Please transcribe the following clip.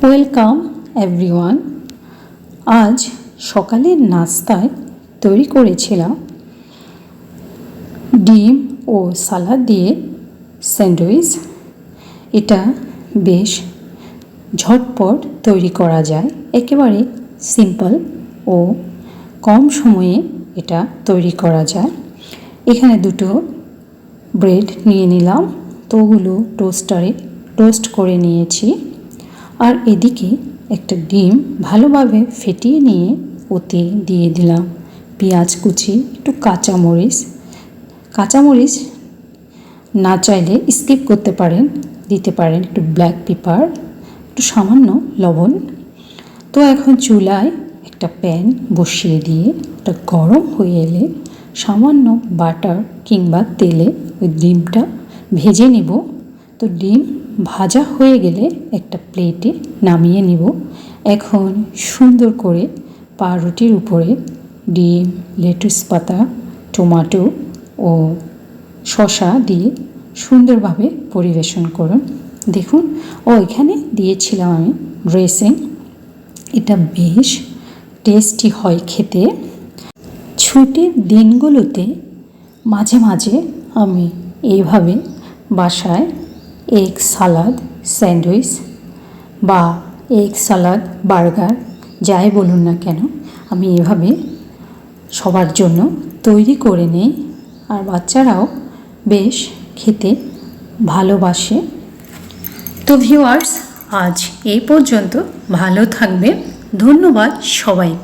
Welcome everyone. আজ সকালের নাস্তায় তৈরি করেছিলাম ডিম ও সালাদ দিয়ে স্যান্ডউইচ। এটা বেশ ঝটপট তৈরি করা যায়, একেবারে সিম্পল ও কম সময়ে এটা তৈরি করা যায়। এখানে দুটো ব্রেড নিয়ে নিলাম, তো ওগুলো টোস্টারে টোস্ট করে নিয়েছি। আর এদিকে একটা ডিম ভালোভাবে ফেটিয়ে নিয়ে ওতে দিয়ে দিলাম পেঁয়াজ কুচি, একটু কাঁচামরিচ না চাইলে স্কিপ করতে পারেন, দিতে পারেন একটু ব্ল্যাক পেপার, একটু সামান্য লবণ। তো এখন চুলায় একটা প্যান বসিয়ে দিয়ে ওটা গরম হয়ে এলে সামান্য বাটার কিংবা তেলে ওই ডিমটা ভেজে নেব। তো ডিম ভাজা হয়ে গেলে একটা প্লেটে নামিয়ে নিব। এখন সুন্দর করে পাউরুটির উপরে ডিম, লেটুস পাতা, টমেটো ও শসা দিয়ে সুন্দরভাবে পরিবেশন করুন। দেখুন, এখানে দিয়েছিলাম আমি ড্রেসিং। এটা বেশ টেস্টি হয় খেতে। ছুটির দিনগুলোতে মাঝে মাঝে আমি এইভাবে বাসায় এগ সালাদ স্যান্ডউইচ বা এগ সালাদ বার্গার যাই বলুন না কেন, আমি এভাবে সবার জন্য তৈরি করে নেই। আর বাচ্চারাও বেশ খেতে ভালোবাসে। তো ভিউয়ার্স, আজ এই পর্যন্ত। ভালো থাকবেন। ধন্যবাদ সবাই।